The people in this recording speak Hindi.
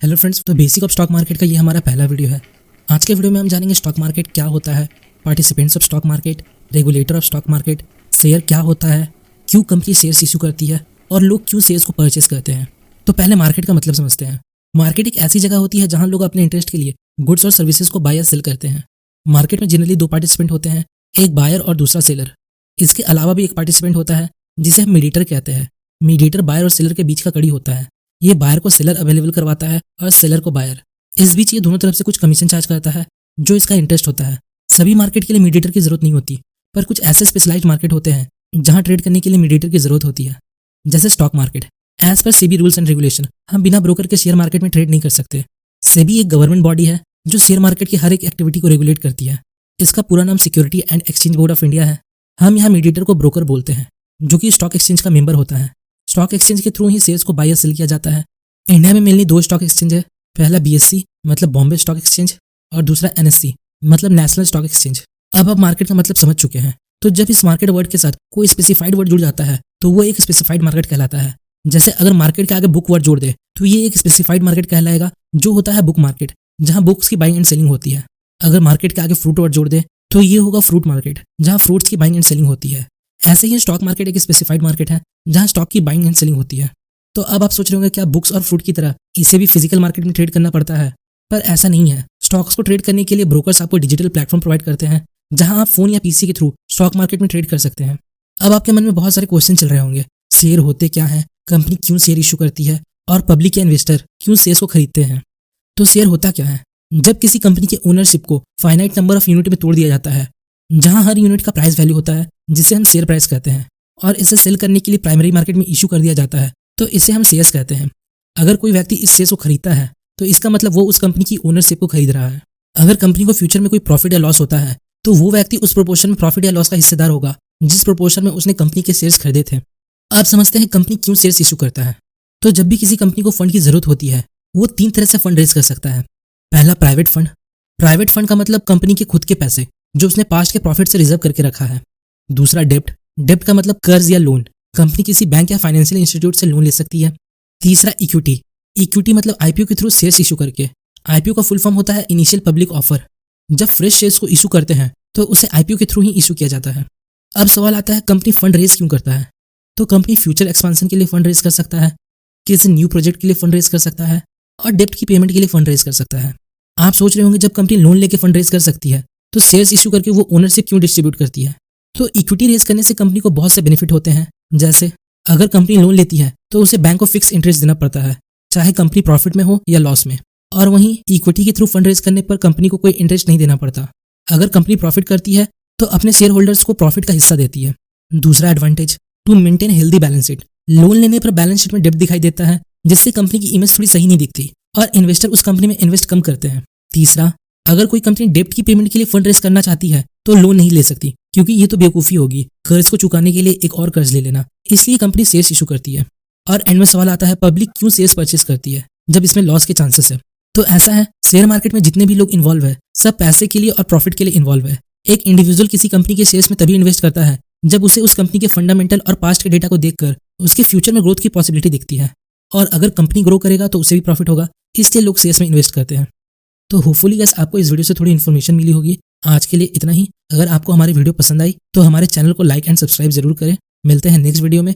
हेलो फ्रेंड्स, तो बेसिक ऑफ स्टॉक मार्केट का ये हमारा पहला वीडियो है। आज के वीडियो में हम जानेंगे स्टॉक मार्केट क्या होता है, participants of stock market, regulator of stock market, share क्या होता है, क्यों कंपनी शेयर्स इशू करती है और लोग क्यों शेयर्स को परचेस करते हैं। तो पहले मार्केट का मतलब समझते हैं। मार्केट एक ऐसी जगह होती है जहां लोग अपने इंटरेस्ट के लिए गुड्स और सर्विसेज को बाय या सेल करते हैं। मार्केट में जनरली दो पार्टिसिपेंट होते हैं, एक बायर और दूसरा सेलर। इसके अलावा भी एक पार्टिसिपेंट होता है जिसे हम मीडिएटर कहते हैं। मीडिएटर बायर और सेलर के बीच का कड़ी होता है। ये बायर को सेलर अवेलेबल करवाता है और सेलर को बायर। इस बीच ये दोनों तरफ से कुछ कमीशन चार्ज करता है जो इसका इंटरेस्ट होता है। सभी मार्केट के लिए मीडिएटर की जरूरत नहीं होती, पर कुछ ऐसे स्पेशलाइज्ड मार्केट होते हैं जहां ट्रेड करने के लिए मीडिएटर की जरूरत होती है। जैसे stock market, as per SEBI rules and regulation हम बिना ब्रोकर के शेयर मार्केट में ट्रेड नहीं कर सकते। सेबी एक गवर्नमेंट बॉडी है जो शेयर मार्केट की हर एक एक्टिविटी को रेगुलेट करती है। इसका पूरा नाम security and exchange board of India है। हम यहाँ मीडिएटर को ब्रोकर बोलते हैं, जो कि स्टॉक एक्सचेंज का मेंबर होता है। स्टॉक एक्सचेंज के थ्रू ही शेयर्स को बाय या सेल किया जाता है। इंडिया में मेनली दो स्टॉक एक्सचेंज है। पहला बीएससी मतलब बॉम्बे स्टॉक एक्सचेंज और दूसरा एनएससी मतलब नेशनल स्टॉक एक्सचेंज। अब आप मार्केट का मतलब समझ चुके हैं। तो जब इस मार्केट वर्ड के साथ कोई स्पेसिफाइड वर्ड जुड़ जाता है तो वो एक स्पेसिफाइड मार्केट कहलाता है। जैसे अगर मार्केट के आगे बुक वर्ड जोड़ दे तो ये एक स्पेसिफाइड मार्केट कहलाएगा, जो होता है बुक मार्केट, जहां बुक्स की बाइंग एंड सेलिंग होती है। अगर मार्केट के आगे फ्रूट वर्ड जोड़ दे तो ये होगा फ्रूट मार्केट, जहां फ्रूट्स की बाइंग एंड सेलिंग होती है। ऐसे ही स्टॉक मार्केट एक स्पेसिफाइड मार्केट है जहां स्टॉक की बाइंग एंड सेलिंग होती है। तो अब आप सोच रहे होंगे क्या बुक्स और फ्रूट की तरह इसे भी फिजिकल मार्केट में ट्रेड करना पड़ता है? पर ऐसा नहीं है। स्टॉक्स को ट्रेड करने के लिए ब्रोकर्स आपको डिजिटल प्लेटफॉर्म प्रोवाइड करते हैं जहां आप फोन या पीसी के थ्रू स्टॉक मार्केट में ट्रेड कर सकते हैं। अब आपके मन में बहुत सारे क्वेश्चन चल रहे होंगे। शेयर होते क्या है, कंपनी क्यों शेयर इशू करती है और पब्लिक या इन्वेस्टर क्यों शेयर्स को खरीदते हैं? तो शेयर होता क्या है? जब किसी कंपनी के ओनरशिप को फाइनाइट नंबर ऑफ यूनिट में तोड़ दिया जाता है, जहां हर यूनिट का प्राइस वैल्यू होता है, जिसे हम शेयर प्राइस कहते हैं, और इसे सेल करने के लिए प्राइमरी मार्केट में इशू कर दिया जाता है, तो इसे हम शेयर्स कहते हैं। अगर कोई व्यक्ति इस शेयर्स को खरीदता है तो इसका मतलब वो उस कंपनी की ओनरशिप को खरीद रहा है। अगर कंपनी को फ्यूचर में कोई प्रॉफिट या लॉस होता है तो वो व्यक्ति उस प्रोपोर्शन में प्रॉफिट या लॉस का हिस्सेदार होगा जिस प्रोपोर्शन में उसने कंपनी के शेयर्स खरीदे थे। अब समझते हैं कंपनी क्यों शेयर्स इशू करता है। तो जब भी किसी कंपनी को फंड की जरूरत होती है वो तीन तरह से फंड रेज कर सकता है। पहला, प्राइवेट फंड। प्राइवेट फंड का मतलब कंपनी के खुद के पैसे जो उसने पास्ट के प्रॉफिट से रिजर्व करके रखा है। दूसरा, डेप्ट। डेप्ट का मतलब कर्ज या लोन। कंपनी किसी बैंक या फाइनेंशियल इंस्टीट्यूट से लोन ले सकती है। तीसरा, इक्विटी। इक्विटी मतलब आईपीओ के थ्रू शेयर्स इशू करके। आईपीओ का फुल फॉर्म होता है इनिशियल पब्लिक ऑफर। जब फ्रेश शेयर्स को इशू करते हैं तो उसे आईपीओ के थ्रू ही इशू किया जाता है। अब सवाल आता है कंपनी फंड रेज क्यों करता है? तो कंपनी फ्यूचर एक्सपांशन के लिए फंड रेज कर सकता है, किसी न्यू प्रोजेक्ट के लिए फंड रेज कर सकता है, और डेप्ट की पेमेंट के लिए फंड रेज कर सकता है। आप सोच रहे होंगे जब कंपनी लोन लेके फंड रेज कर सकती है तो शेयर्स इशू करके वो ओनरशिप क्यों डिस्ट्रीब्यूट करती है? तो इक्विटी रेज करने से कंपनी को बहुत से बेनिफिट होते हैं। जैसे अगर कंपनी लोन लेती है तो उसे बैंक को फिक्स इंटरेस्ट देना पड़ता है, चाहे कंपनी प्रॉफिट में हो या लॉस में। और वहीं इक्विटी के थ्रू फंड रेज करने पर कंपनी को कोई इंटरेस्ट नहीं देना पड़ता। अगर कंपनी प्रॉफिट करती है तो अपने शेयर होल्डर्स को प्रॉफिट का हिस्सा देती है। दूसरा advantage, to maintain healthy balance sheet. Loan लेने पर बैलेंस शीट में डेब्ट दिखाई देता है जिससे कंपनी की इमेज थोड़ी सही नहीं दिखती और इन्वेस्टर उस कंपनी में इन्वेस्ट कम करते हैं। तीसरा, अगर कोई कंपनी डेब्ट की पेमेंट के लिए फंड रेज करना चाहती है तो लोन नहीं ले सकती, क्योंकि ये तो बेवकूफ़ी होगी कर्ज को चुकाने के लिए एक और कर्ज ले लेना। इसलिए कंपनी शेयर्स इशू करती है। और एंड में सवाल आता है पब्लिक क्यों शेयर्स परचेस करती है जब इसमें लॉस के चांसेस है? तो ऐसा है, शेयर मार्केट में जितने भी लोग इन्वॉल्व है सब पैसे के लिए और प्रॉफिट के लिए इन्वॉल्व है। एक इंडिविजुअल किसी कंपनी के शेयर्स में तभी इन्वेस्ट करता है जब उसे उस कंपनी के फंडामेंटल और पास्ट के डेटा को देखकर उसके फ्यूचर में ग्रोथ की पॉसिबिलिटी दिखती है। और अगर कंपनी ग्रो करेगा तो उसे भी प्रॉफिट होगा, इसलिए लोग शेयर्स में इन्वेस्ट करते हैं। तो होपफुली गाइस आपको इस वीडियो से थोड़ी इन्फॉर्मेशन मिली होगी। आज के लिए इतना ही। अगर आपको हमारी वीडियो पसंद आई तो हमारे चैनल को लाइक एंड सब्सक्राइब जरूर करें। मिलते हैं नेक्स्ट वीडियो में।